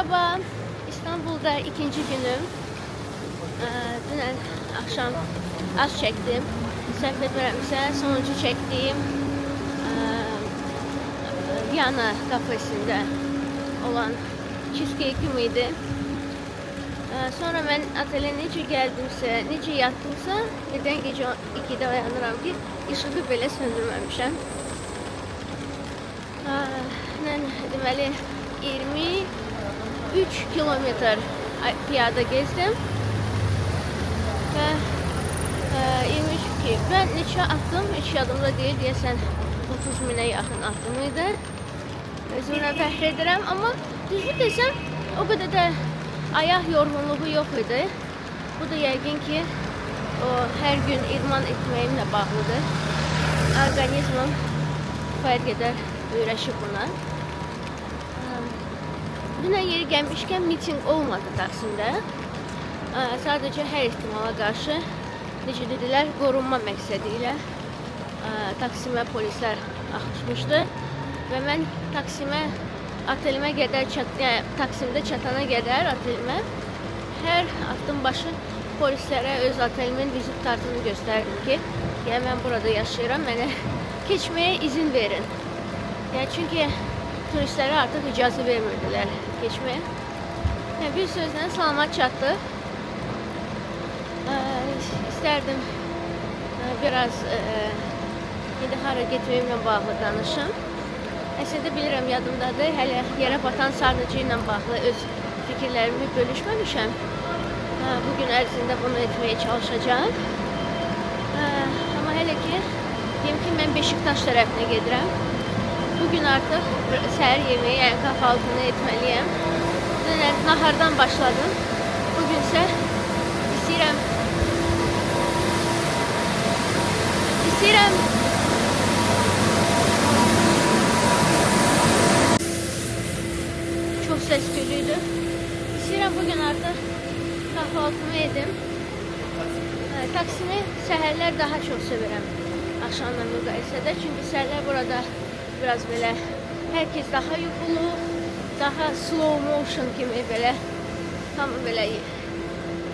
Merhaba, İstanbul'da ikinci günüm. Dün akşam az çektim. Səhv etmirəmsə sonuncu çektiğim Viyana kafesinde olan cheesecake'im idi. Sonra ben atölye necə gəldimsə, necə yatdımsa, birdən gece 2'de uyanıram ki, işığı belə söndürməmişəm. Deməli 23 kilometre piyada gezdim ve 23 ki ben neçə attım hiç yadımda değil, deyəsən 30 minə yaxın attım idi. Özümlə fəxr edirəm, amma düzü desəm o qədər də ayaq yorğunluğu yox idi. Bu da yəqin ki o hər gün idman etməyimlə bağlıdır. Orqanizmim fərq qədər öyrəşib buna. Dünən yeri gəlmişkən miting olmadı Taksim'də. Sadəcə hər ihtimala qarşı necə dedilər, qorunma məqsədilə Taksimə polislər axışmışdı və mən Taksimə otelimə qədər Taksim'də çatana qədər otelimə hər addım başı polislərə öz otelimin vizit kartını göstərdim ki, yəni mən burada yaşayıram, mənə keçməyə izin verin. Yəni çünki turistlərə artıq icazə vermirdilər geçmeye. Bir sözlə salamat çatdı. İsterdim biraz indi hara getməyimlə bağlı danışım. Əslində bilirəm, yadımdadır. Hələ yerə batan sarnıcı ilə bağlı öz fikirlərimi bölüşməmişəm. Bugün ərzində bunu etməyə çalışacağım. Amma hələ ki, deyim ki, mən Beşiktaş tərəfinə gedirəm. Bugün artıq səhər yemeği, yəni kahvaltını etməliyəm. Dünən nahardan başladım. Bugünsə istəyirəm çok ses gülüydü. İstəyirəm bugün artıq kahvaltımı edim. Taksini səhərlər daha çok sevirəm akşamla müqayisədə. Çünki səhərlər burada biraz belə herkes daha yuxulu, daha slow motion kimi belə tam belə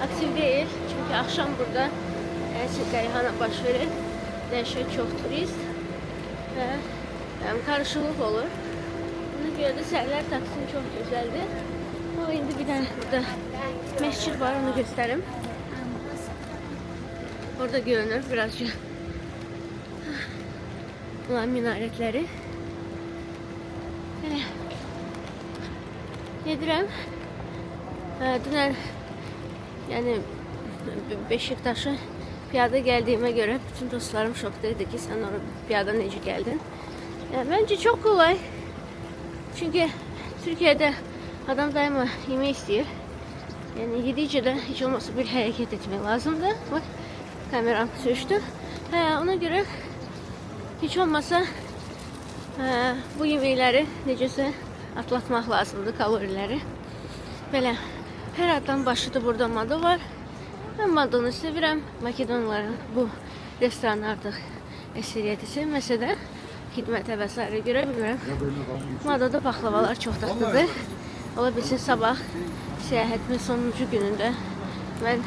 aktiv değil. Çünki akşam burada Qayıhana baş verir. Dəhşət çox turist və karışıqlıq olur. Buna görə də səhərlər Taksim çox gözəldir. O indi bir dənə burada məscid var, onu göstərim. Orada görünür birazcık olan minarətləri. Gedirəm. Dünən yəni Beşiktaş'a piyada geldiğime göre bütün dostlarım şoktaydı ki sen oraya piyada necə geldin. Yani bence çok kolay. Çünkü Türkiye'de adam daima yemeği istiyor. Yani yedikçe de hiç olmazsa bir hareket etmek lazımdı. Bak kameram sürçtü. Ona göre hiç olmazsa bu yemekleri necəsə atlatmak lazımdı, kalorileri. Böyle her adam başıda burada mado var. Ben Madonu sevirəm. Makedonların bu restoran artıq əksəriyyəti sevməsə də xidmətə və s. görə bilmirəm. Madoda baklavalar çox tatlıdır. Ola bilsin sabah səyahətimin sonuncu günündə mən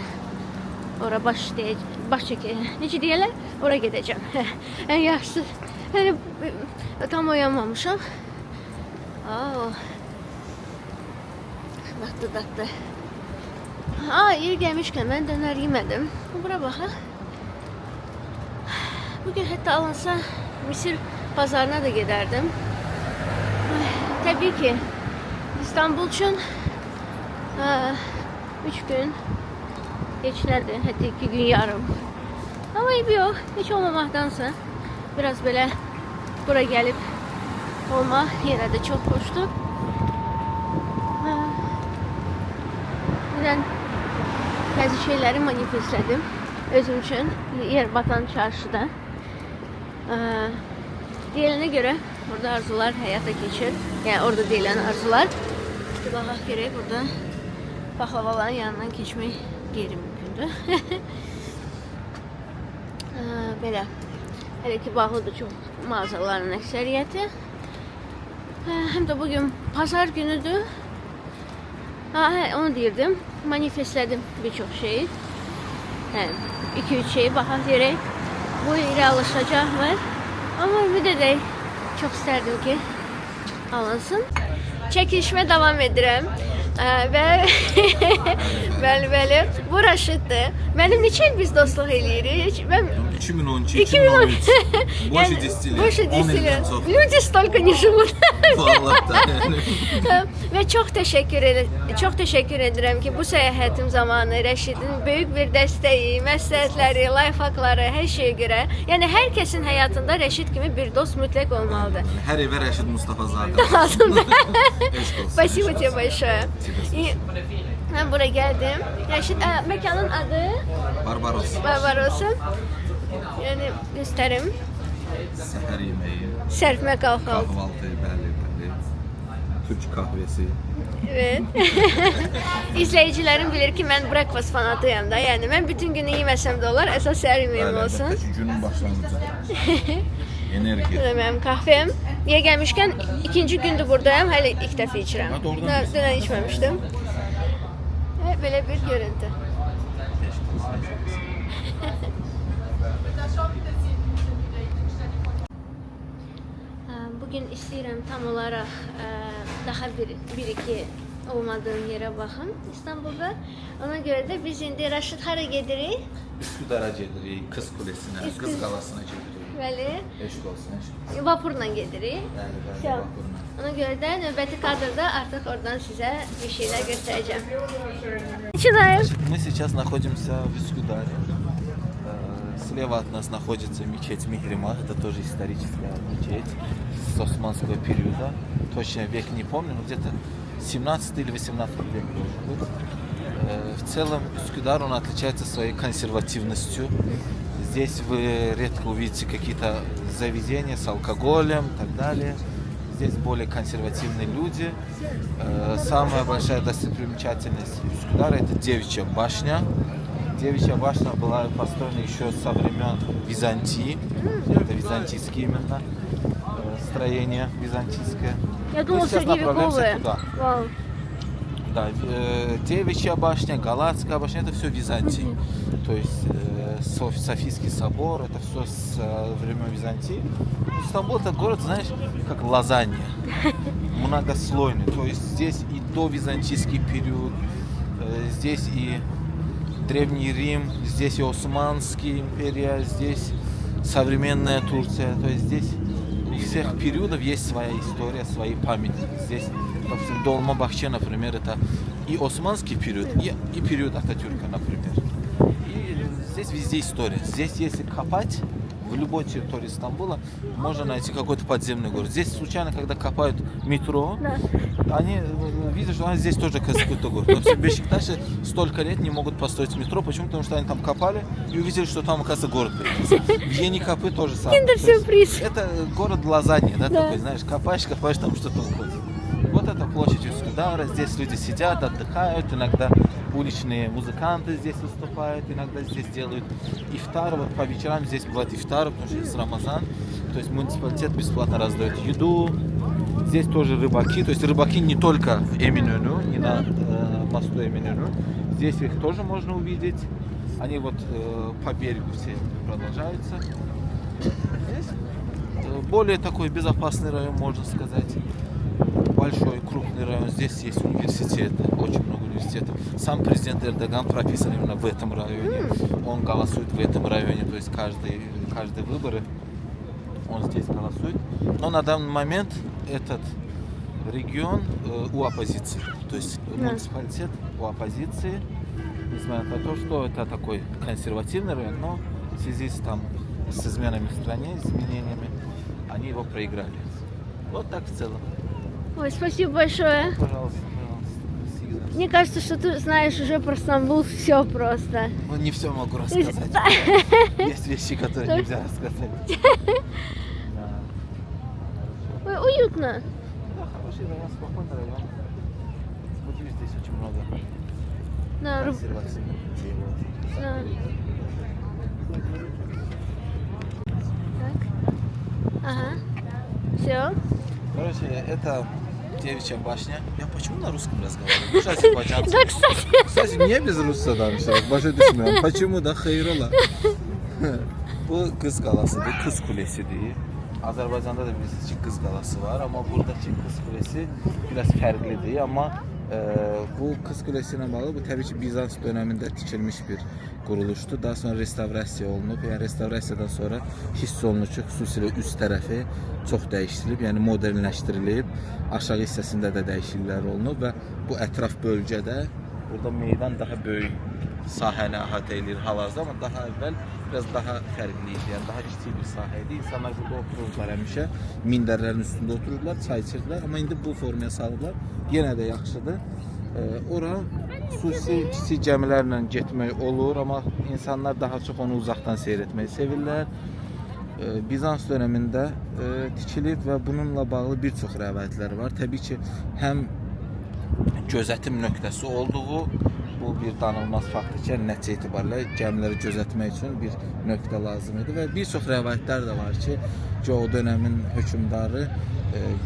ora baş çəkəcəm. Necə deyirlər? Ora gedəcəm. Ən yaxşısı. Hələ tam oyanmamışam. Tatlı. Yeri gelmişken ben döner yemedim. Bura baxa. Bugün hatta alınsa Mısır pazarına da giderdim. Tabii ki İstanbul için 3 gün geçlerdi. Hatta 2 gün yarım. Ama iyi yok. Hiç olmamaktansa biraz böyle buraya gelip olma yine de çok hoştu. Birden bazı şeyleri manifestledim özüm için yer batan çarşıda. Diyeline göre burada arzular hayata geçir. Yani orada deyilen arzular. Baxaq gerek burada baklavaların yanından geçmeyi qeyri-mümkündür. Belə. Hələ ki bağlıdır çox mağazaların əksəriyyəti. Hem de bugün pazar günüdür. Onu deyirdim. Manifestlədim bir çox şeyi. 2-3 şeyi baxaq görək. Bu il reallaşacaqmı? Amma ümid edək. Çox istərdim ki, alınsın. Çəkilişmə davam edirəm. Və bəli, bu Raşiddir. Mənim neçə il biz dostluq eləyirik? Mən 2012, 2013. Больше 10 лет. Больше 10 10 лет. çok. Люди столько не живут. Vallahi da. Və çox təşəkkür edirəm ki, bu səyahətim zamanı Rəşidin böyük bir dəstəyi, məsləhətləri, layfakları, hər şeyə görə, yəni hər kəsin həyatında Rəşid kimi bir dost mütləq olmalıdır. Her eve Reşit Mustafa zaten. Lazımdır. Eşk olsun. Спасибо тебе большое. Mən buraya gəldim. Rəşid, məkanın adı Barbaros. Barbarosa. Yəni göstərim. Seher yemeği, Sərfmə qalxaq. kahvaltı, belli. Türk kahvesi. Evet. İzləyicilərim bilir ki, mən breakfast fanatıyam da. Yəni mən bütün günü yeməsəm də olar, əsas səhər yeməyim olsun. Elbette günün başlangıcı. Enerji. Bu da mənim kahvem. Niyə gəlmişkən ikinci gündür buradayam, hələ ilk dəfə içirəm. Ha, doğrudan Dünən içməmişdim. Belə bir görüntü. Bugün istəyirəm tam olaraq daha bir-iki olmadığım yerə baxım İstanbulda. Ona görə də biz indi Raşid hara gedirik? Üsküdar'a gedirik, Kız Kulesi'ne, Kız Galası'na gedirik. Bəli. Eşk olsun. Vapurla gedirik. Bəli, Tamam. vapurla. Ona görə də növbəti kadrda artıq oradan sizə bir şeyler göstereceğim. Начинаем. Мы сейчас находимся в Üsküdar'е. Слева от нас находится мечеть Михримах, это тоже историческая мечеть с османского периода. Точно век не помню, но где-то 17 или 18 век должен быть. В целом Üsküdar он отличается своей консервативностью. Здесь вы редко увидите какие-то заведения с алкоголем и так далее. Здесь более консервативные люди. Самая большая достопримечательность Üsküdar'a это Девичья башня. Девичья башня была построена еще со времен Византии. Это византийские именно строение византийское. Я думал, средневековые. Вау. Да, Девичья башня, Галатская башня, это все Византии. То есть Софийский собор, это все с времен Византии. Стамбул это город, знаешь, как лазанья. Многослойный. То есть здесь и довизантийский период, здесь и Древний Рим, здесь и Османская империя, здесь современная Турция. То есть здесь у всех периодов есть своя история, свои памятники. Здесь, допустим, Долмабахче, например, это и османский период, и период Ататюрка, например. И здесь везде история. Здесь, если копать, в любой территории Стамбула можно найти какой-то подземный город. Здесь случайно, когда копают метро, они видят, что здесь тоже какой-то город. Но в Бешикташе столько лет не могут построить метро. Почему? Потому что они там копали и увидели, что там, оказывается, город появился. В Еникапы тоже самое. Киндер-сюрприз. Это город лазанья, да, такой, знаешь, копаешь, там что-то уходит. Вот это площадь Üsküdar'a. Здесь люди сидят, отдыхают, иногда уличные музыканты здесь выступают, иногда здесь делают ифтар. Вот по вечерам здесь бывает ифтар, потому что здесь Рамазан. То есть муниципалитет бесплатно раздает еду. Здесь тоже рыбаки. То есть рыбаки не только в Eminönü, не на мосту Eminönü. Здесь их тоже можно увидеть. Они вот по берегу все продолжаются. Здесь более такой безопасный район, можно сказать. Большой, крупный район. Здесь есть университеты, очень много университетов. Сам президент Эрдоган прописан именно в этом районе. Он голосует в этом районе, то есть каждые выборы он здесь голосует. Но на данный момент этот регион у оппозиции. То есть муниципалитет у оппозиции. Несмотря на то, что это такой консервативный район, но в связи с изменами в стране, изменениями, они его проиграли. Вот так в целом. Ой, спасибо большое. Пожалуйста. Мне кажется, что ты знаешь уже про Стамбул все просто. Ну, не все могу рассказать. Есть вещи, которые нельзя рассказать. Ой, уютно. Да, хороший район, спокойный район. Вот видишь, здесь очень много Да, консервативных людей. да. Так. Ага. Все. Короче, это Девичья башня. Я почему на русском разговариваю? Вы же азербайджанцы. Да, кстати. Kısaca niye biz Rusça danışıyoruz? Başa düşmüyorum. Почему da hayrola? Bu Kız Qalasıdır, Kız Kulesidir. Azərbaycanda da bilirsiniz ki, Kız Qalası var, amma buradakı Kız Kulesi biraz fərqlidir. Amma bu Kız Kulesi ilə bağlı bu təbii ki Bizans dövründə tikilmiş bir quruluşdur. Daha sonra restavrasiya olunub. Yəni restavrasiyadan sonra hiss olunur ki, xüsusilə üst tərəfi çox dəyişdirilib, yəni modernləşdirilib. Aşağı hissəsində də dəyişikliklər olunub və bu ətraf bölgədə burada meydan daha böyük sahəni əhatə edir hal-hazırda, amma daha əvvəl biraz daha fərqli idi. Yəni daha kiçik bir sahə idi. İnsanlar burada otururdular həmişə. Mindərlərin üstündə otururdular, çay içirdilər. Amma indi bu formaya salıblar. Yenə də yaxşıdır. Ora xüsusi kiçik gəmilərlə getmək olur, amma insanlar daha çox onu uzaqdan seyr etməyi sevirlər. Bizans dövründə tikilib və bununla bağlı bir çox rəvayətlər var. Təbii ki, həm gözətim nöqtəsi olduğu bu bir danılmaz faktdır ki, nəticə etibarilə gəmiləri gözətmək üçün bir nöqtə lazım idi və bir çox rəvayətlər də var ki, o dövrün hökmdarı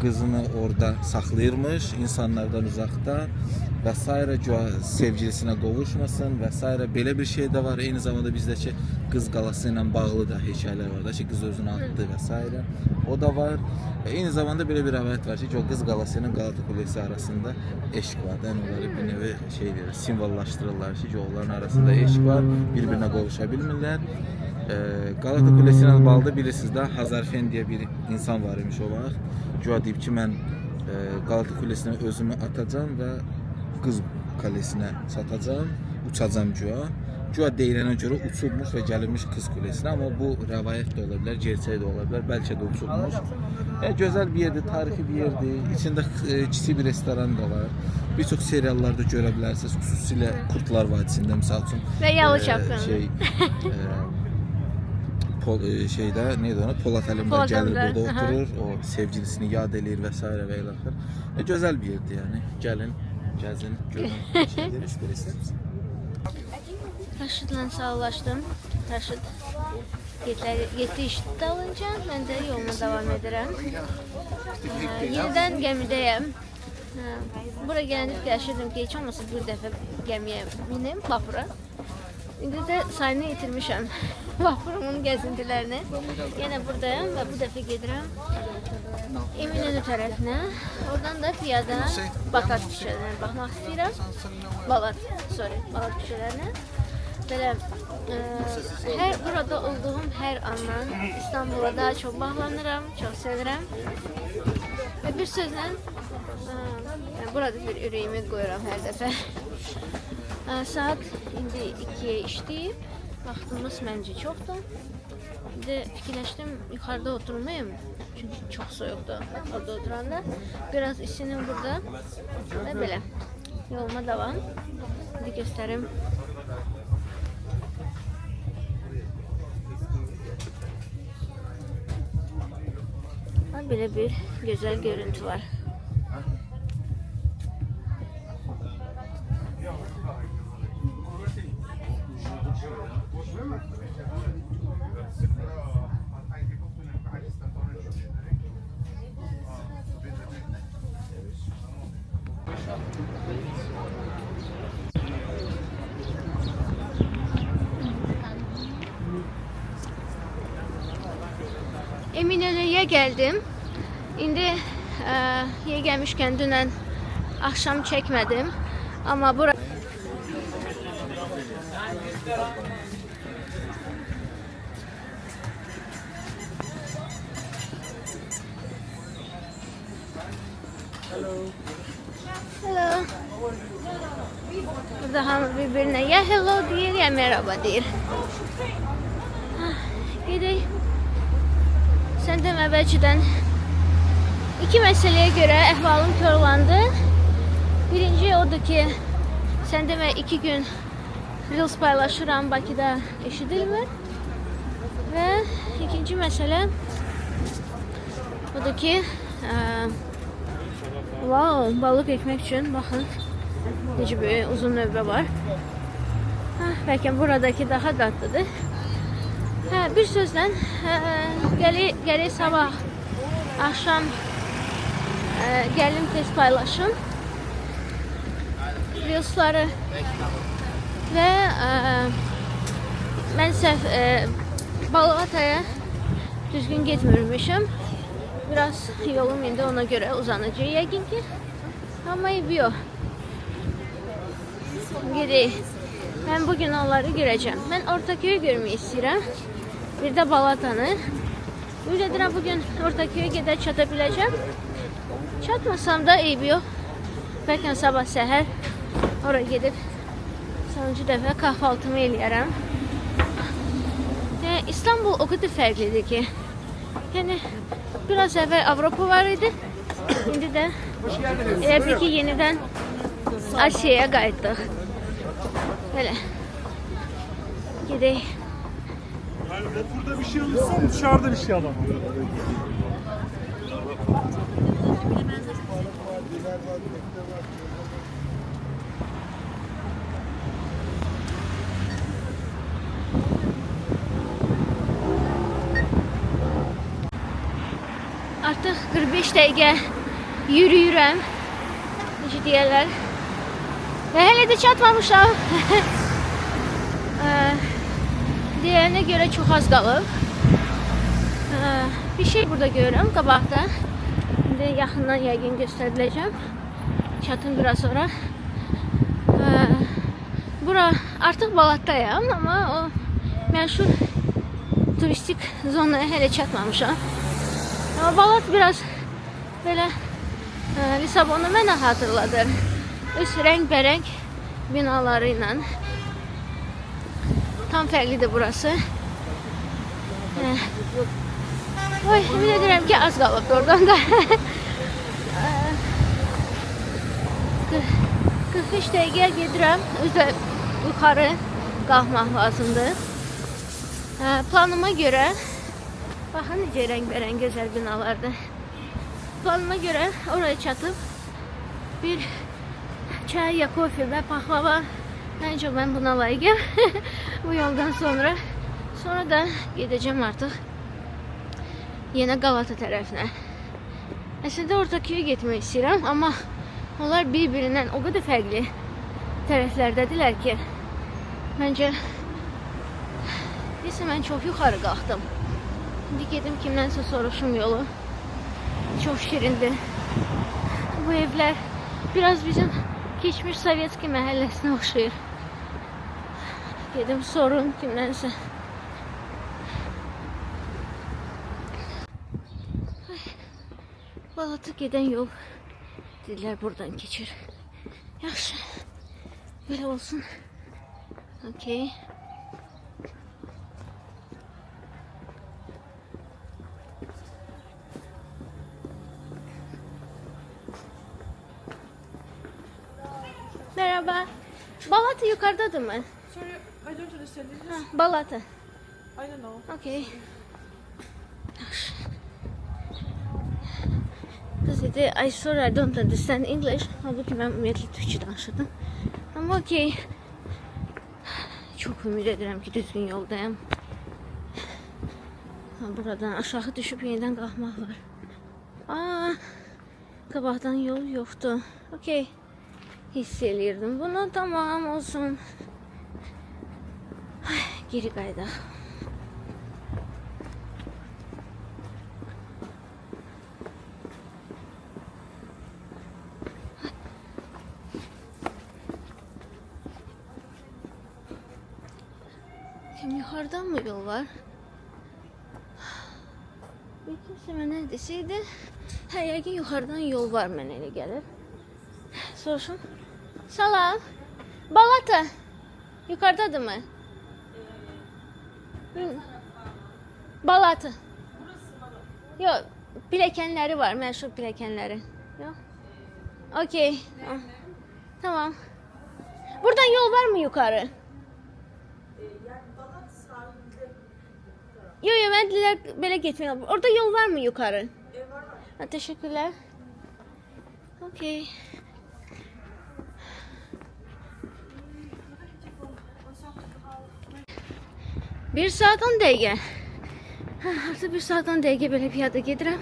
qızını orada saxlayırmış, insanlardan uzaqda və s. sevgilisinə qovuşmasın və s. Belə bir şey də var. Eyni zamanda bizdəki Qız Qalası ilə bağlı da hekayələr var da ki, qız özünü atdı və s. O da var. Eyni zamanda belə bir rəvayət var ki, o Qız Qalası ilə Qalata Kulesi arasında eşq var. Yəni onları bir növ şey deyir, simvollaşdırırlar ki, onların arasında eşq var, bir-birinə qovuşa bilmirlər. Qalata Kulesi ilə bağlı bilirsiniz də Hazarfen deyə bir insan var imiş o vaxt. Güya deyib ki, mən Qalata Kulesinə özümü atacağam və Qız Kalesinə çatacağam, uçacağam güya. Güya deyilənə görə uçulmuş və gəlirmiş Qız Kulesinə, amma bu rəvayət də ola bilər, gerçək də ola bilər, bəlkə də uçulmuş. Gözəl bir yerdir, tarixi bir yerdir. İçində kiçik bir restoran da var. Bir çox seriallarda görə bilərsiniz, xüsusilə Kurtlar Vadisində misal üçün. Və Yalı Çapqını. Şeydə neydi ona? Polat Əlimdar gəlir burada oturur, o sevgilisini yad eləyir və s. və ilə axır. Gözəl bir yerdir yəni. Gəlin, gəzin, görün. Şey demiş, belə istər misin? Raşidlə sağlaşdım. Raşid getdi iş dalınca, mən də yoluma davam edirəm. Yenidən gəmidəyəm. Bura gələndə fikirləşirdim ki, heç olmasa bir dəfə gəmiyə minim, vapura. İndi də sayını itirmişəm vapurumun gəzintilərini. Yenə buradayım və bu dəfə gedirəm Eminönü tərəfinə. Oradan da piyada Batat küçələrinə baxmaq istəyirəm. Balat küçələrinə. Belə burada olduğum hər andan İstanbula daha çox bağlanıram, çox sevirəm. Və bir sözlə burada bir ürəyimi qoyuram hər dəfə. Saat indi 2'ye işləyib. Vaxtımız məncə çoxdur. İndi fikirləşdim yuxarıda oturmayım. Çünki çox soyuqdur orada oturanda. Biraz isinim burada. Və belə yoluma davam. İndi göstərim. Belə bir gözəl görüntü var. Eminönü'ye geldim. İndi yer gelmişken dünən akşam çekmedim. Ama burası Hello. Burada hamı birbirine ya hello deyir ya merhaba deyir. Gedək. Sən demə bəlkədən iki məsələyə görə əhvalım korlandı. Birinci odur ki, sən demə 2 gün Reels paylaşıram, Bakıda eşidilmir. Və ikinci məsələ odur ki, wow, balıq ekmək üçün baxın necə bir uzun növbə var. Bəlkə buradakı daha dadlıdır. Bir sözlə gələk sabah axşam Gəlin tez paylaşım reelsları və mən səhv Balataya düzgün getmirmişim. Biraz yolum indi, ona göre uzanacaq yəqin ki. Amma yok. Gedək. Mən bugün onları görəcəm. Mən Ortaköy'ü görmək istəyirəm. Bir də Balatanı. Ümid edirəm bugün Ortaköy'ə gedər çata biləcəm. Çatmasam da eybi yox. Bəlkə sabah səhər oraya gedib sonuncu dəfə kahvaltımı eləyərəm. İstanbul o kadar fərqlidir ki. Yəni biraz əvvəl Avropa var idi. İndi də elə bil ki yenidən Asiyaya qayıtdıq. Böyle. Gedək. Yani burada bir şey alırsam dışarıda bir şey alamam. Artık 45 dəqiqə yürüyürəm. Necə deyirlər. Və hələ də çatmamışam. Diğerine göre çok az qalıb. Bir şey burada görürəm qabaqda. İndi yaxından yəqin göstəriləcəm. Çatım biraz sonra. Bura artıq Balatdayam, amma o məşhur turistik zonaya hələ çatmamışam. Ama Balat biraz böyle Lisabonu mənə hatırladır. Öz renk binalarıyla. Tam fərqlidir burası. Oy, ümid edirəm ki az qalıb oradan da. 45 dəqiqə gedirəm. Üzə yuxarı qalxmaq lazımdır. Planıma göre bakın necə renk güzel binalardır. Planıma göre oraya çatıp bir çay ya kofe ve pahlava. En çok ben buna layıkım. Bu yoldan sonra. Sonra da gideceğim artık. Yine Galata tarafına. Aslında Ortaköy'e gitmek istiyorum ama onlar birbirinden o kadar farklı taraflardadırlar ki bence neyse ben çok yukarı kalktım. Şimdi gedim kimdense soruşum yolu. Çok şirindi. Bu evler biraz bizim geçmiş Sovetski mahallesine oxşayır. Gedim sorun kimdense. Balata giden yol dediler buradan geçir. Yaxşı. Böyle olsun. Okey. Merhaba. Balata yukarıdadır mı? Sorry, I don't understand. Balata. I don't know. Okay. Kız dedi, I sorry I don't understand English. Halbuki ben ümumiyyətlə Türkçe danışırdım. Ama okey. Çok ümid edirəm ki düzgün yoldayım. Buradan aşağı düşüp yeniden qalxmaq var. Qabaqdan yol yoxdur. Okey. Hiss eləyirdim bunu. Tamam olsun. Geri qaydaq. Şimdi yukarıdan mı yol var? Bir kimse mənə deseydi, yəqin yukarıdan yol var mənə elə gəlir. Soruşum. Salam. Balata. Yukarıdadır mı? Balata. Yok. Pilekenleri var. Meşhur pilekenleri. Yok. Okey. Tamam. Buradan yol var mı yukarı? Yok yok ben diler böyle gitmiyorum. Orada yol var mı yukarı? Ha, teşekkürler. Okey. Bir saat 10 dəqiqə. Artıq bir saat 10 dəqiqə belə piyada gedirəm.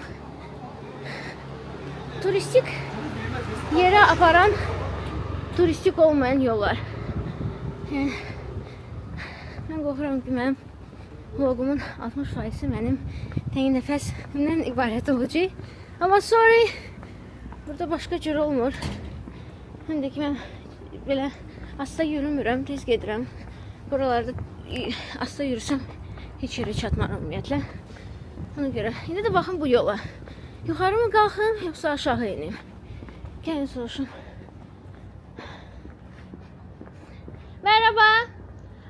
turistik yere aparan turistik olmayan yollar. Yəni, mən qorxuram ki, mənim vlogumun 60%-i mənim təyin nəfəsimdən ibarət olacaq. Amma sorry, burada başqa cür olmur. Həm də ki, mən belə asta yürümürəm, tez gedirəm. Buralarda asta yürüsəm heç yerə çatmaram ümumiyyətlə. Ona görə, indi də baxın bu yola. Yuxarı mı qalxım, yoxsa aşağı inim? Gəlin soruşun. Merhaba.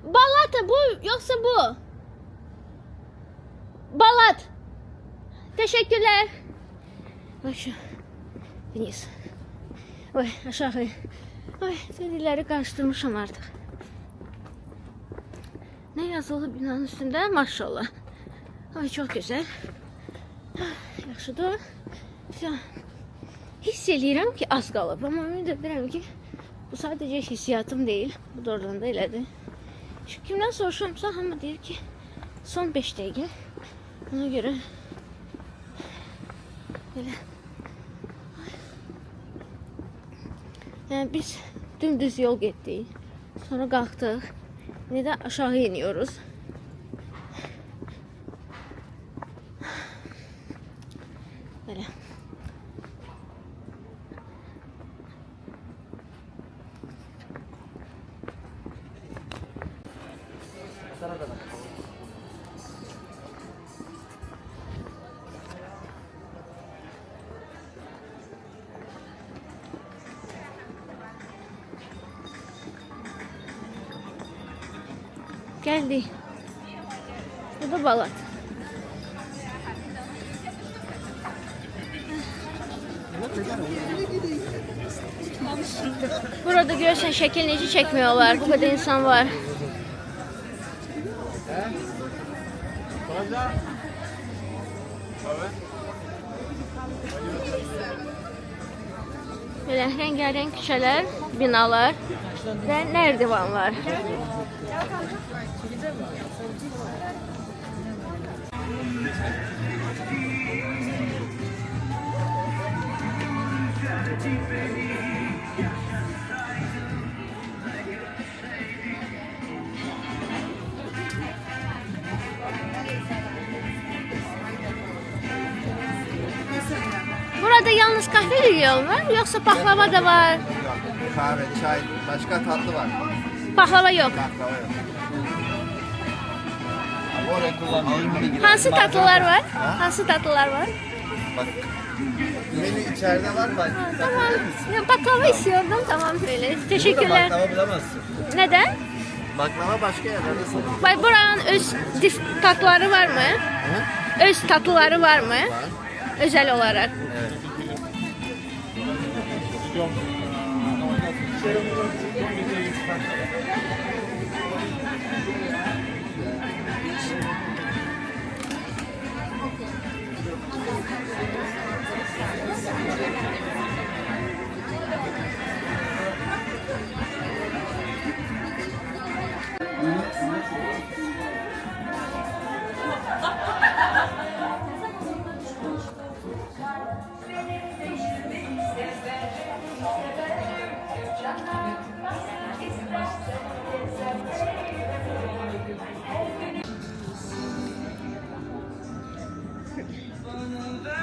Balat bu yoksa bu? Balat. Teşekkürler. Bak şu. Deniz. Oy aşağı. Ay serileri karıştırmışım artık. Ne yazılı binanın üstünde? Maşallah. Ay çok güzel. Yaxşıdır. Hiss eləyirəm ki az qalıb. Amma ümid edirəm ki bu sadece hissiyatım değil. Bu doğrudan da elədir. Şu kimden soruşurumsa ama deyir ki son 5 dəqiqə. Ona göre belə. Yani biz dümdüz yol getdik. Sonra qalxdıq. İndi də aşağı iniyoruz. Belə. Geldi. Bu da Balat. Burada görürsen şekil neci çekmiyorlar. Bu kadar insan var. Böyle rengarenk küçələr, binalar ve nerdivanlar. Burada yalnız kahve yiyor mu? Yoksa baklava da var. Kahve, çay, başka tatlı var. Baklava yok. Baklava yok. Oraya kullanmıyorum. Hansı tatlılar var? Hansı tatlılar var? Bak. Menü içeride var bak. Tamam. Ya, baklava istiyordum. Tamam böyle. Teşekkürler. Baklava bulamazsın. Neden? Baklava başka yerlerde satılır. Vay buranın öz tatlıları var mı? Öz tatlıları var mı? Var. Özel olarak. Evet.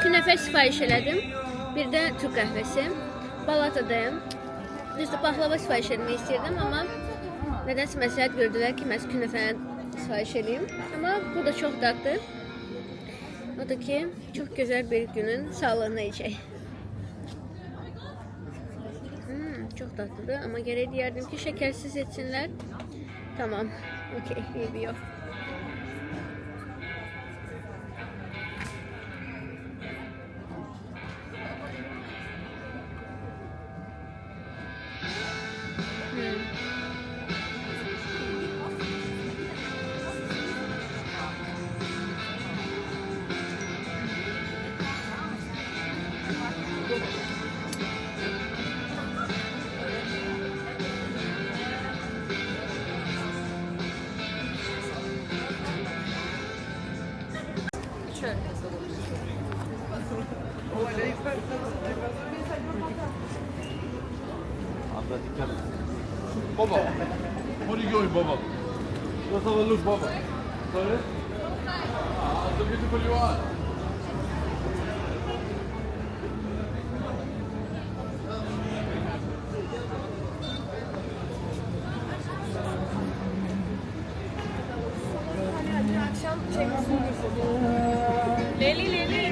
Künefe sipariş elədim. Bir də Türk qəhvəsi. Balatadayım. Düzdür, baklava sipariş etmək istəyirdim, amma nədənsə məsləhət gördülər ki, məhz künefəni sipariş edeyim. Amma bu da çox dadlı. O da ki, çox gözəl bir günün sağlığına içək. Çok tatlıdır ama geri diyerdim ki şekersiz etsinler. Tamam. Okey. İyi bir yol. Şöyle. burada dikkat et. Baba. What are you going, Baba? Let's have a look, Baba. Sorry? Ah, so beautiful you are. Akşam çekmesini Leli Leli.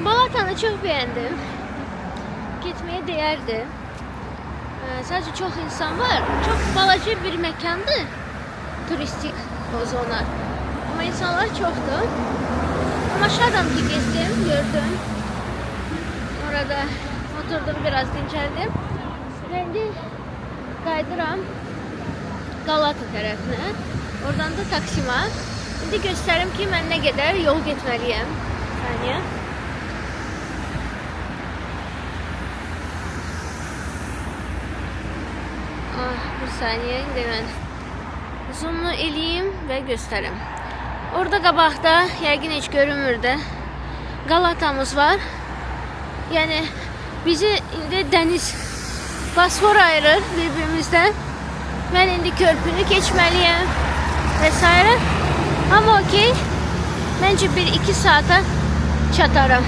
Balatan'ı çok beğendim. Gitmeye değerdi. Sadece çok insan var. Çok balaca bir mekandı. Turistik o zona. Ama insanlar çoktu. Ama aşağıdan ki gezdim, gördüm. Orada oturdum, biraz dinçeldim. Şimdi kaydıram Galata tarafına. Oradan da Taksim'a. Şimdi göstereyim ki ben ne kadar yol gitmeliyim. Saniye. Bir saniye indi ben. Zoom'u eləyim ve göstereyim. Orada qabaqda, yəqin heç görünmür də, Galatamız var. Yani bizi indi dəniz, Bosfor ayırır birbirimizdən. Ben indi körpünü keçməliyəm vesaire. Ama okey. Bence 1-2 saate çatarım.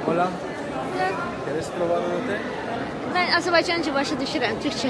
Hola. ¿Quieres probar un té? Ben Azerbaycanca başa düşürəm, Türkçe.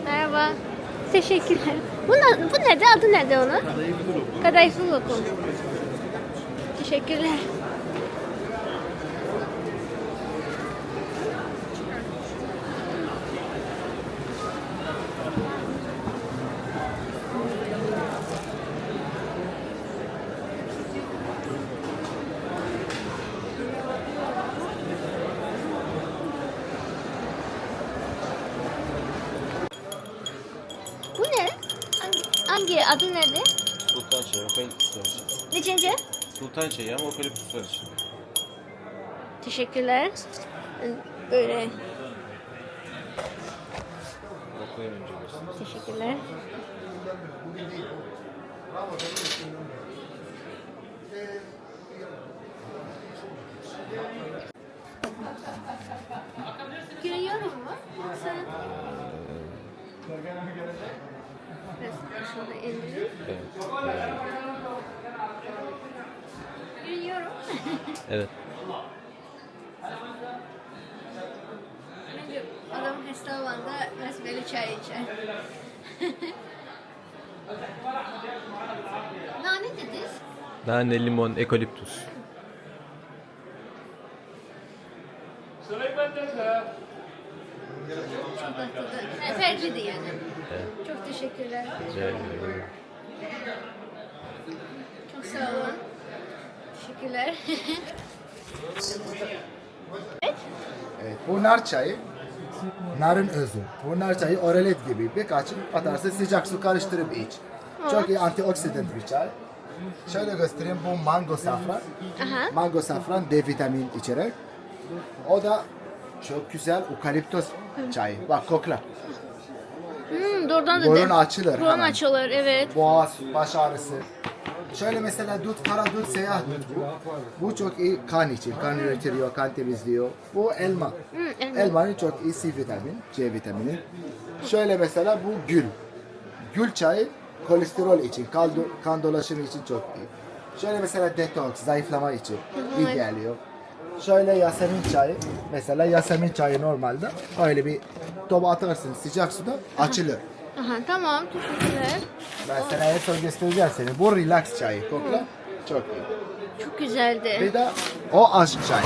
Merhaba. Teşekkürler. Bu nedir? Adı nedir onun? Kadayıflı lokum. Teşekkürler. Bu ne? Hangi adı nedir? Sultan çayı, okaliptüs var içinde. Neçinci? Sultan çayı ama okaliptüs var içinde. Teşekkürler. Böyle. Bakayım önce göstereyim. Teşekkürler. Yoksa... Biraz şunu indireyim. Yürüyorum. Evet. Bence adam hasta olanda besbelli çay içer. Nane dediniz? Nane, limon, ekoliptus. Çok tatlı. Farklıydı yani. Evet. Çok teşekkürler. Rica ederim. Çok sağ olun. Teşekkürler. Evet, bu nar çayı, narın özü. Bu nar çayı oralet gibi birkaç atarsın sıcak su karıştırıp iç. Çok iyi antioksidan bir çay. Şöyle göstereyim, bu mango safran. Aha. Mango safran D vitamin içerir. O da çok güzel ukaliptos çayı. Bak kokla. Doğrudan da Boyun açılır Boyun hemen. açılır, evet. Boğaz, baş ağrısı. Şöyle mesela dut, kara dut, siyah dut bu. Bu çok iyi kan için. Kan üretiyor, kan temizliyor. Bu elma. elma. Elmanın çok iyi C vitamini, C vitamini. Şöyle mesela bu gül. Gül çayı kolesterol için, kan dolaşımı için çok iyi. Şöyle mesela detoks, zayıflama için iyi geliyor. Şöyle yasemin çayı. Mesela yasemin çayı normalde öyle bir toba atarsın sıcak suda açılır. Aha, tamam, teşekkürler. Ben sana en son göstereceğim seni. Bu relax çayı. Kokla. Çok iyi. Çok güzeldi. Bir de o aşk çayı.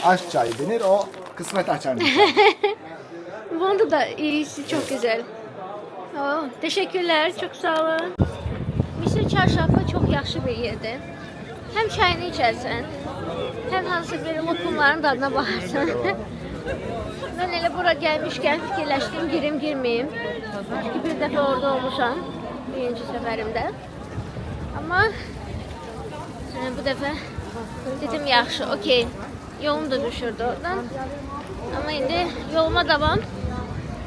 Aşk çayı denir. O kısmet açan bir çay. Bunda da iyisi çok güzel. Teşekkürler, çok sağ olun. Misir Çarşafı çok yaxşı bir yerdir. Hem çayını içersən, hem hansı bir lokumların dadına baxarsan. Ben elə bura gəlmişkən fikirləşdim, girim girmeyim. Çünkü bir dəfə orada olmuşam, birinci səfərimdə. Ama bu dəfə dedim yaxşı, okey. Yolum da düşürdü oradan. Ama indi yoluma devam.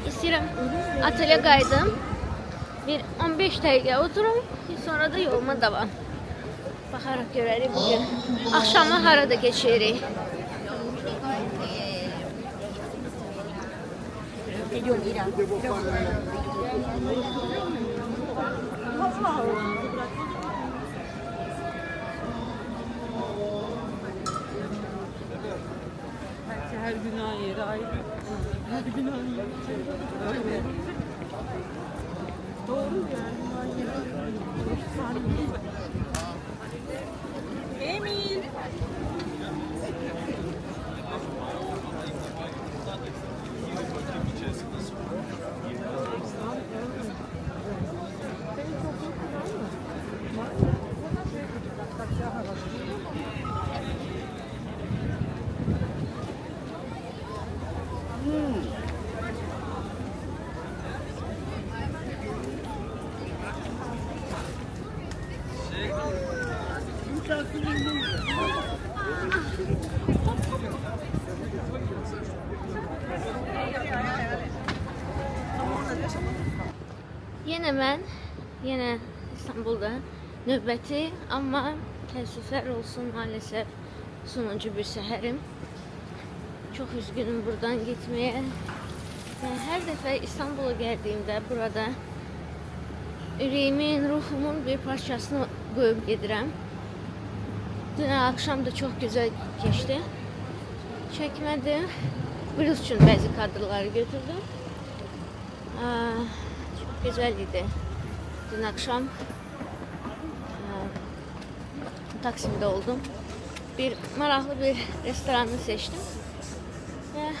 İstəyirəm atölye qayıdım. Bir 15 dəqiqə oturum, sonra da yoluma devam. Baxaraq görərik bugün. Axşamı harada keçirik. Her günah yeri ayrı. Her günah yeri. Öyle. Doğru yani. Emil. Yine İstanbul'da növbəti, amma təəssüflər olsun maalesef sonuncu bir səhərim. Çok üzgünüm buradan gitmeye. Her dəfə İstanbul'a geldiğimde burada ürəyimin, ruhumun bir parçasını qoyub gedirəm. Dün akşam da çok güzel geçti. Çekmedim. Bluz üçün bəzi kadrları götürdüm. Çok güzeldi. Dün akşam Taksim'de oldum. Bir maraqlı bir restoranı seçtim. Ve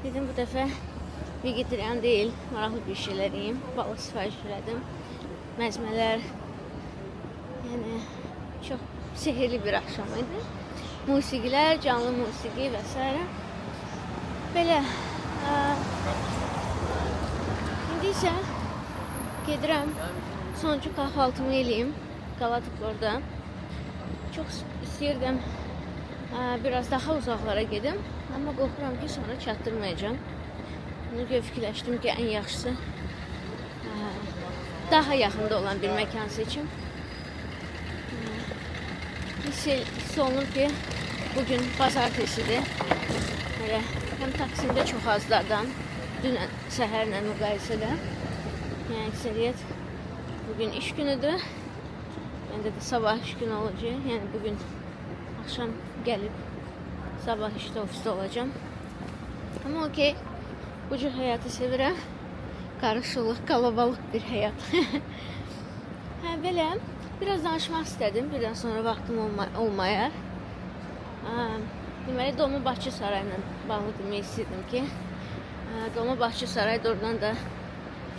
dedim bu defa vegetarian değil, maraqlı bir şeyler yiyeyim. Balık sipariş verdim. Məzmələr. Yani çok sehirli bir akşamıydı. Musiqiler, canlı musiqi vesaire. Belə. İndi isə gedirəm. Sonuncu kahvaltımı eləyim. Qaladık orada. Çok istəyirdim biraz daha uzaklara gedim. Ama qorxuram ki sonra çatdırmayacağım. Bunu fikirləşdim ki en yaxşısı daha yaxında olan bir mekan seçim. Hiss olunur ki bugün pazartesidir. Böyle Həm Taksimdə çox azlardan dünən səhərlə müqayisədə. Yəni əksəriyyət bugün iş günüdür. Məndə də sabah iş günü olacaq. Yəni bugün axşam gəlib sabah işdə ofisdə olacağam. Amma okey. Bu cür həyatı sevirəm. Qarışıqlıq, qalabalıq bir həyat. Hə, belə biraz danışmaq istədim. Birdən sonra vaxtım olmayar. Deməli, Dolmabahçe Sarayı ilə bağlı demək istəyirdim ki, Dolmabahçe Sarayı doğrudan da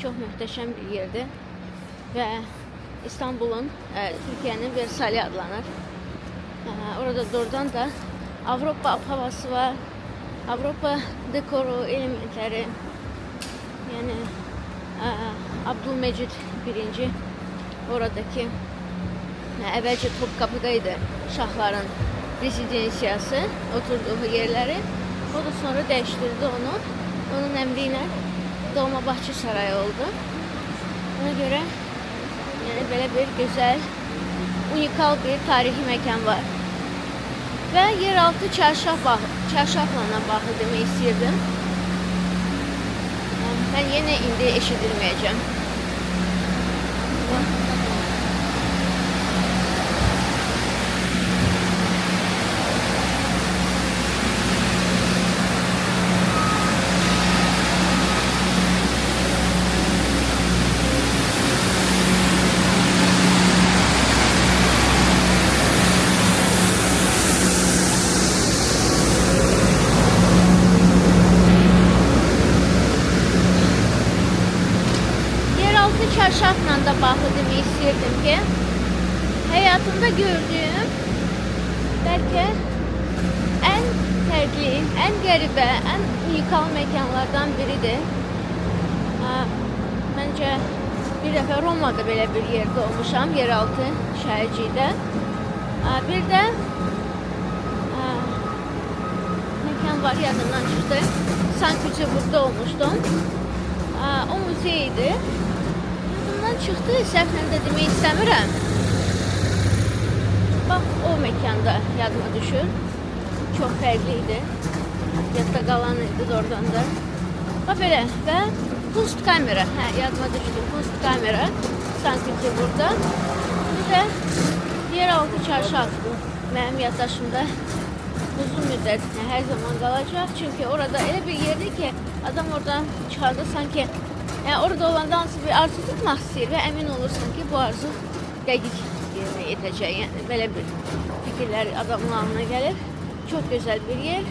çox möhtəşəm bir yerdir və İstanbul'un, Türkiye'nin Versailles adlanır. Orada doğrudan da Avropa havası var, Avropa dekoru, elementləri, yəni Abdülmecid birinci oradaki əvvəlcə Topkapı'daydı şahların rezidensiyası, oturduğu yerləri. O da sonra dəyişdirdi onu. Onun əmri ilə Dolmabahçe Sarayı oldu. Ona görə yəni belə bir gözəl, unikal bir tarihi məkan var. Və yeraltı çarşafla bağlı demək istəyirdim. Mən yenə indi eşidilməyəcəm. Çarşafla da bağlı demək istəyirdim ki, həyatımda gördüyüm bəlkə ən fərqli, ən qəribə, ən unikal məkanlardan biridir. Məncə bir dəfə Romada belə bir yerdə olmuşam, yeraltı şəhərcikdə. Bir də məkan var, yadımdan çıxdı. Sankt-Peterburg'da olmuşdum. O muzeydi. Çıxdı, səhvlə də demək istəmirəm. Bax, o məkanda yadıma düşür. Çox fərqli idi. Yadda qalan idi oradan da. Bax belə və Kunstkamera, yadıma düşdü. Kunstkamera Sankt-Peterburg'da. Bir də yeraltı çarşaf mənim yaddaşımda uzun müddət hər zaman qalacaq. Çünki orada elə bir yerdir ki, adam oradan çıxardı sanki yani orada olanda hansı bir arzu tutmaq istəyir və əmin olursun ki, bu arzu dəqiq yerinə yetəcək. Yəni belə bir fikirlər adamın ağlına gəlir. Çox gözəl bir yer,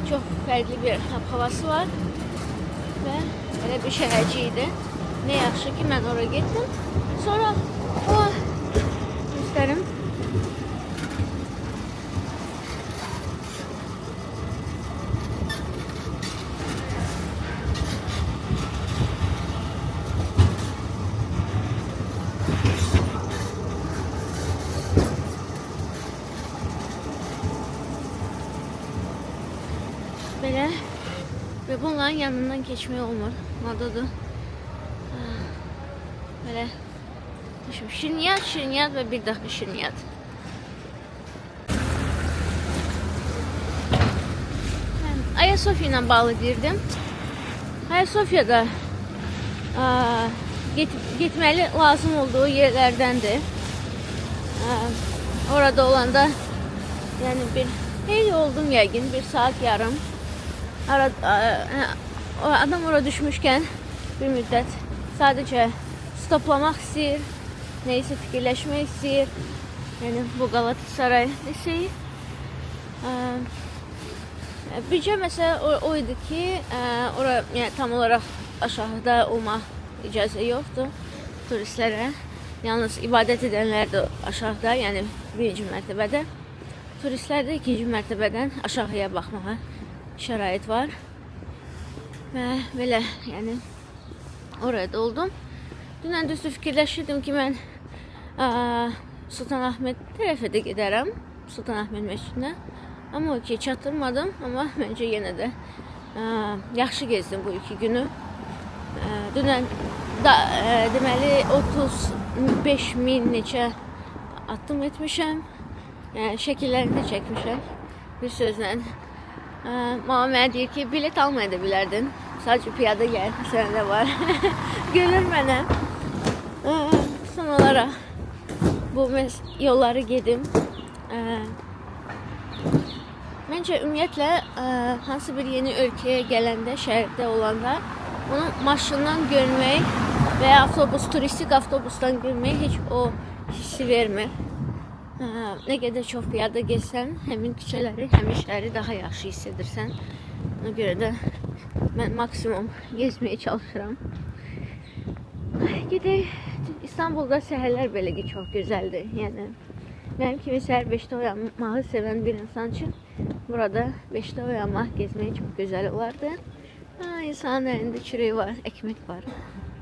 çox fərqli bir havası var və belə bir şəhərcik idi. Nə yaxşı ki, mən oraya getdim. Sonra o göstərim. Belə və bunların yanından keçmək olmur. Nadadır. Belə şirniyyat və bir daha şirniyyat. Mən Ayasofya ilə bağlı deyirdim. Ayasofya'da getməli lazım olduğu yerlərdəndir. Orada olanda yəni bir heyli oldum yəqin, bir saat yarım. Adam oraya düşmüşkən bir müddət sadəcə stoplamaq istəyir, neysə fikirləşmək istəyir. Yəni bu Galatasaray liseyi. Bircə məsələ o idi ki, oraya yəni, tam olaraq aşağıda olmaq icazə yoxdur turistlərə. Yalnız ibadət edənlər də aşağıda, yəni birinci mərtəbədə. Turistlər də ikinci mərtəbədən aşağıya baxmağa şərait var. Və belə, yəni orada oldum. Dünən düzdür fikirləşirdim ki, mən Sultanahmet tərəfə də gedərəm, Sultanahmet məscidinə. Amma o ki, çatdırmadım, amma məncə yenə də yaxşı gezdim bu iki günü. Dünən deməli 35.000 neçə addım etmişəm. Yəni şəkillərini də çəkmişəm. Bir sözlə Mama mənə deyir ki, bilet almaya da bilərdin. Sadəcə piyada gəl, sənə var. Gülür mənə. Son olaraq bu yolları gedim. Məncə ümumiyyətlə hansı bir yeni ölkəyə gələndə, şəhərdə olanda onu maşından görmək və ya turistik avtobusdan görmək heç o hissi vermir. Nə qədər çox piyada gezsən, həmin küçələri, həmin şəhəri daha yaxşı hiss edirsən. Ona görə də mən maksimum gezməyə çalışıram. Gedək. İstanbulda səhərlər belə ki, çox gözəldir. Yəni mənim kimi səhər 5-də oyanmağı sevən bir insan üçün burada 5-də oyanmaq, gezmək çox gözəl olardı. İnsanın əlində çörək var, ekmek var.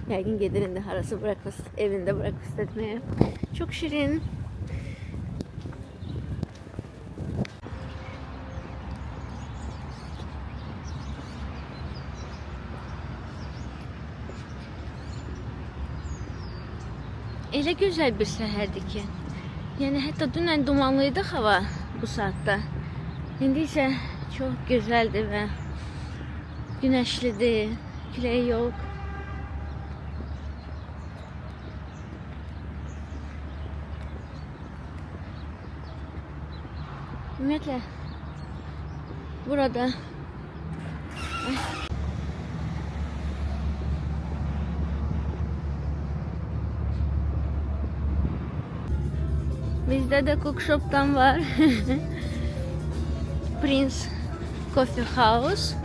Yəqin gedir indi harası breakfast, evində breakfast etməyə. Çok şirin. Elə gözəl bir səhərdir ki. Yəni hətta dünən dumanlıydı hava bu saatda. İndi isə çox gözəldir və günəşlidir. Külək yox. Ümumiyyətlə burada bizdə də cookshop'tan var. Prince Coffee House.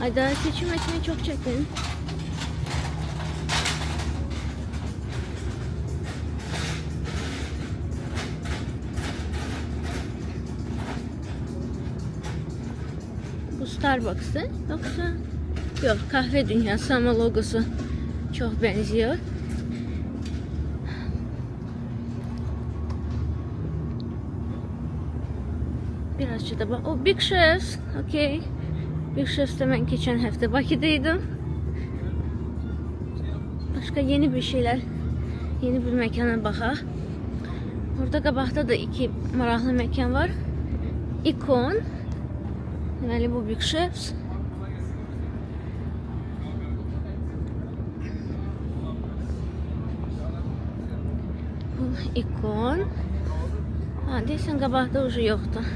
Ayda seçim etmeyi çok çetin. Bu Starbucks'ı yoksa yok, kahve dünyası ama logosu çok benziyor. Birazcık da bak. O Big Chefs. Okay. Big Chefs'te ben geçen hafta Bakı'daydım. Başka yeni bir şeyler, yeni bir mekana bakaq. Orada qabaqda da iki maraqlı mekan var. Icon. Deməli bu Big Chefs. Bu Icon. Deyəsən qabaqda ucu yoxdur.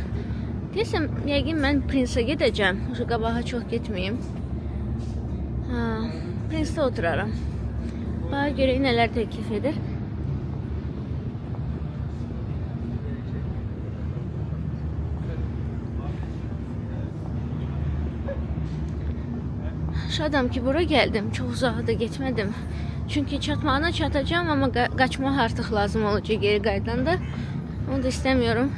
Deyəsən, yəqin mən Prince'ə gedəcəm. Ucu qabağa çox getməyim. Prince'də oturaram. Bağa görək nələr təklif edir. Şadam ki, bura gəldim. Çox uzağa da getmədim. Çünki çatmağına çatacağım, amma qaçmaq artıq lazım olacaq geri qaydanda. Onu da istemiyorum.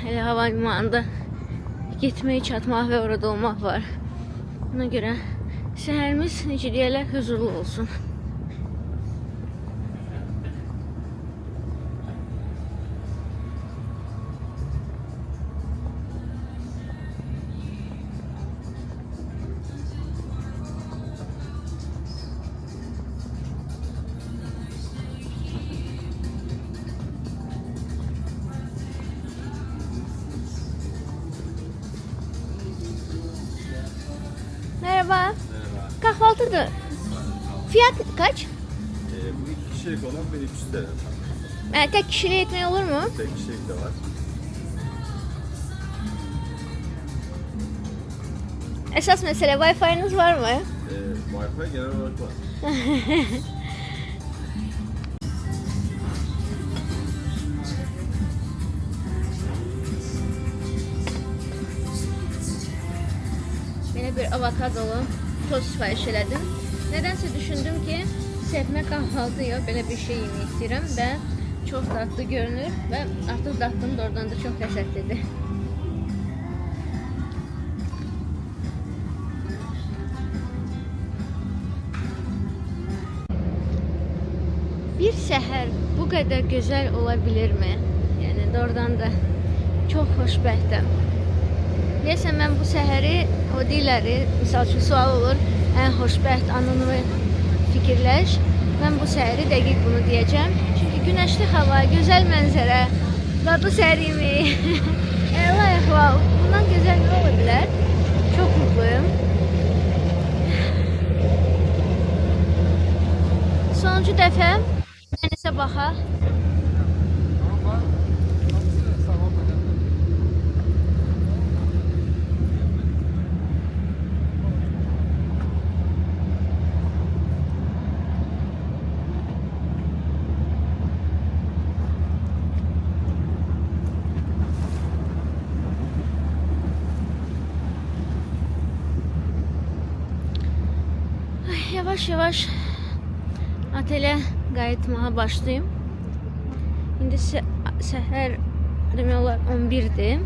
Hele havalimanında gitmeyi, çatmaq və orada olmaq var. Ona görə səhərimiz necə deyirlər, huzurlu olsun. Merhaba. Kahvaltıdır. Fiyat kaç? Bu 2 kişilik olan 1300 TL. Tek kişiliğe yetmeyi olur mu? Tek kişilik de var. Esas mesele Wi-Fi'niz var mı? Wi-Fi genel olarak var. Belə bir avokadolu tost sifariş elədim. Nədənsə düşündüm ki, sevmə kahvaltı yox, belə bir şey yemək istəyirəm və çox dadlı görünür və artıq daddım da oradan da çox ləzzətlidir. Bir səhər bu qədər gözəl ola bilirmi? Yəni doğrudan da çox xoşbəxtəm. Deyəsən mən bu səhəri, o deyirləri, misal üçün sual olur, ən xoşbəxt anını fikirləş. Mən bu səhəri dəqiq bunu deyəcəm. Çünki günəşli hava, gözəl mənzərə, Tatlı serimi. Ela ehval. Bundan güzel ne olabilir? Çok mutluyum. Sonuncu dəfə nəsə baxa. Yavaş-yavaş otelə qayıtmağa başlayayım. İndi səhər demək olar 11-dir.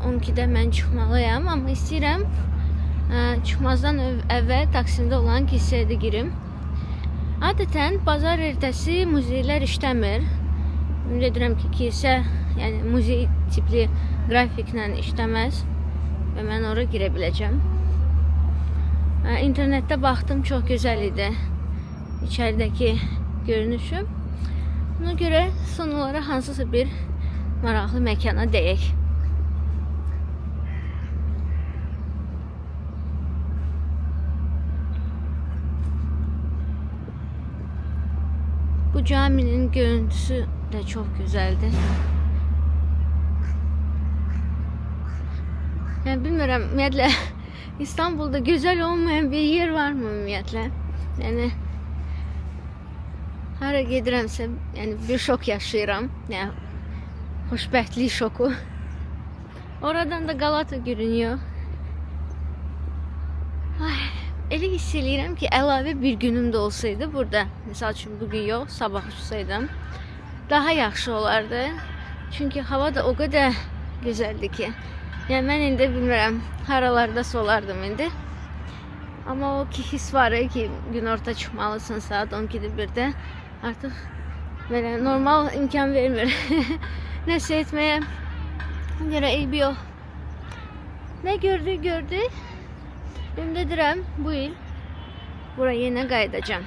12-də mən çıxmalıyam, amma istəyirəm çıxmazdan əvvəl Taksimdə olan kilsəyə də girim. Adətən bazar ertəsi muzeylər işləmir. Ümid edirəm ki, kilsə, yəni muzey tipli qrafiklə işləməz və mən ora girə biləcəm. İnternetdə baxdım, çox gözəl idi içəridəki görünüşü. Buna görə son olaraq hansısa bir maraqlı məkana deyək. Bu caminin görüntüsü də çox gözəldir. Yəni bilmirəm, ümumiyyətlə İstanbul'da güzel olmayan bir yer var mı ümumiyyətlə? Yəni hara gedirəmsə, yəni bir şok yaşayıram. Yəni xoşbəxtlik şoku. Oradan da Galata görünüyor. Ay, elə hiss eləyirəm ki, əlavə bir günüm də olsaydı burada, misal üçün bugün yox, sabah uçsaydım daha yaxşı olardı. Çünki hava da o qədər gözəldir ki. Yəni mən indi bilmirəm, haralarda solardım indi. Amma o ki his var ki, günorta çıxmalısın saat 12-də 1-də. Artıq belə normal imkan vermir. Nəsə etməyə. Ona görə eybi yox. Nə gördü. Ümid edirəm bu il buraya yenə qayıdacağam.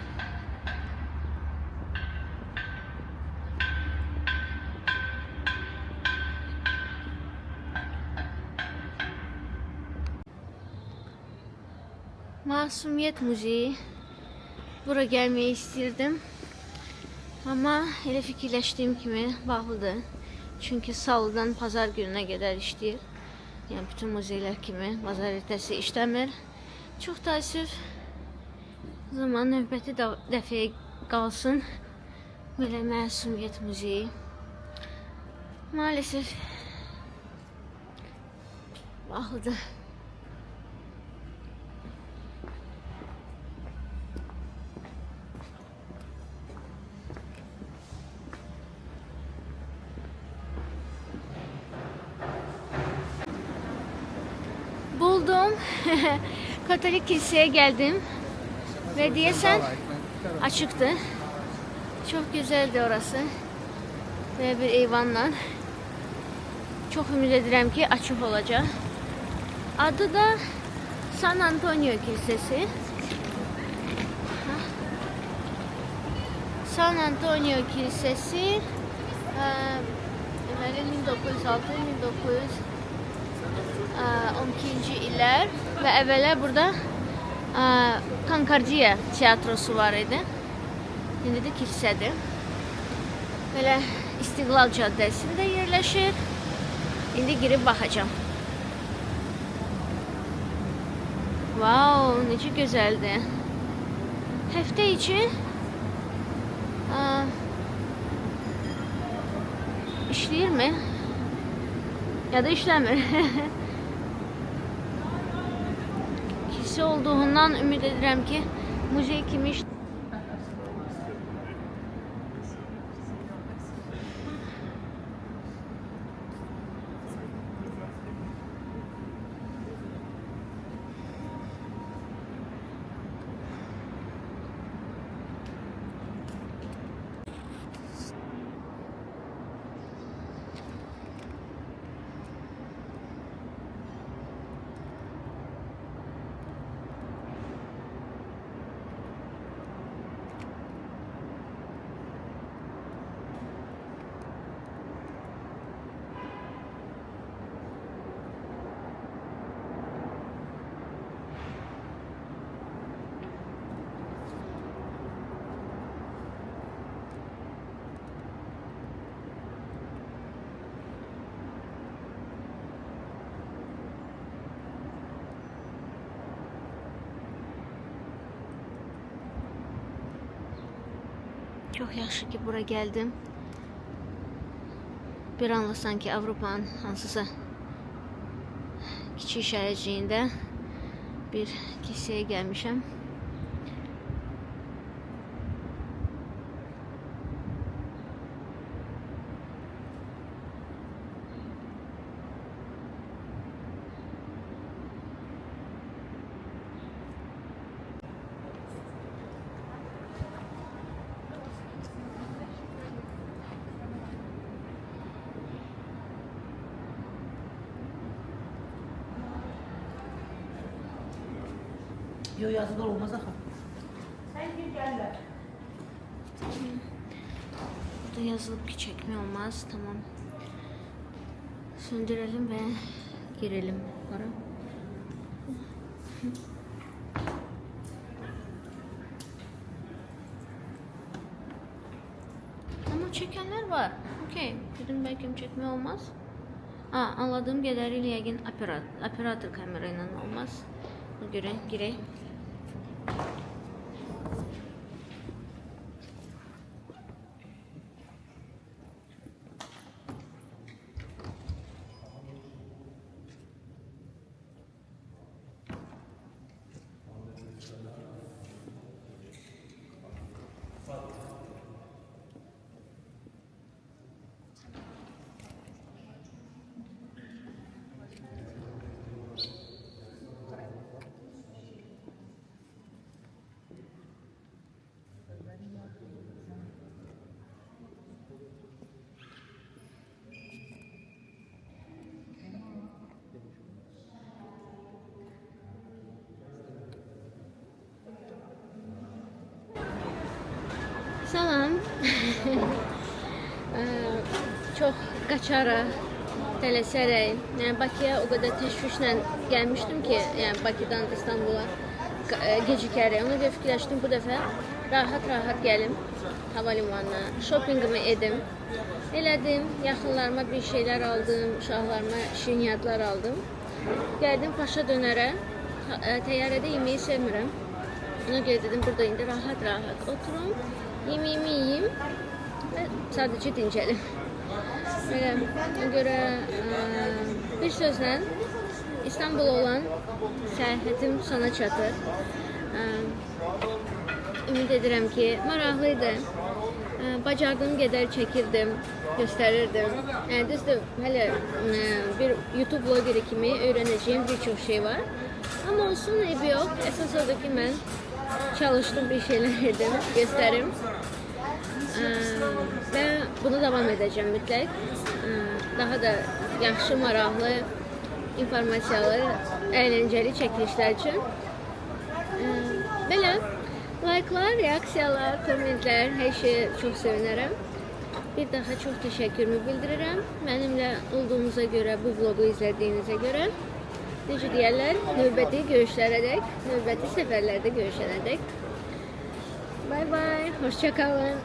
Masumiyet Müziği. Bura gəlməyi istirdim. Amma elə fikirləşdiyim kimi bağlıdır. Çünki salıdan pazar gününə qədər işləyir. Yəni bütün muzeylər kimi bazar ertəsi işləmir. Çox təəssüf. O zaman növbəti dəfəyə qalsın belə Masumiyet Müziği. Maalesef bağlıdır. Buldum. Katolik kiliseye geldim. Ve diyesen açıktı. Çok güzeldi orası. Ve bir eyvanla. Çok ümit ederim ki açık olacak. Adı da San Antonio Kilisesi. San Antonio Kilisesi 1906-1912 iller ve evvela burada Concordia tiyatrosu var idi. Şimdi de kilisedir. Böyle İstiklal Caddesi'nde yerleşir. Şimdi girip bakacağım. Wow, nece güzeldi. Hafta içi işləyir mi? Ya da işləmir. Kilise olduğundan ümid edirəm ki, muzey kimi işləyir. Çok yaxşı ki bura geldim. Bir anla sanki Avrupa'nın hansısa kiçik şəhərciyində bir kilsəyə gəlmişəm. Yok yazılar olmaz aha. Burada yazılıp ki çekme olmaz. Tamam. Söndürelim ve girelim. Para. Ama çekenler var. Okey. Dedim belki çekme olmaz. Anladığım kadarıyla yəqin operator kamerayla olmaz. Ona göre gireyim. Salam. Çok kaçarak, tələsərək, yəni Bakıya o qədər təşvişlə gəlmişdim ki, yəni Bakıdan İstanbula gecikərək. Ona görə fikirləşdim bu dəfə rahat gəlim havalimanına, shoppingimi edim. Elədim, yaxınlarıma bir şeylər aldım, uşaqlarıma şirin aldım. Gəldim Paşa dönərə, təyyarədə yeməyi sevmirəm. Ona görə dedim burada indi rahat oturum, yemeğimi yiyeyim ve sadece dincəlim. Ona görə bir sözlə İstanbul'a olan səyahətim sona çatır. Ümid edirəm ki, maraqlıydı. Bacardığım qədər çəkirdim, göstərirdim. Yəni düzdür, hələ bir YouTube blogeri kimi öyrənəcəyim bir çox şey var. Ama olsun, eybi yox. Əsas odur ki, mən çalıştım, bir şeyler edim, gösterim. Ve bunu devam edeceğim mütləq. Daha da yaxşı, maraqlı, informasiyalı, əyləncəli çəkilişlər üçün. Belə like'lar, reaksiyalar, kommentlər, hər şeyə çox sevinərəm. Bir daha çox təşəkkürümü bildirirəm. Mənimlə olduğunuza görə, bu vlogu izlədiyinizə görə. Necə deyərlər, növbəti görüşlərədək, növbəti səfərlərdə görüşənədək. Bye bye, hoşça kalın.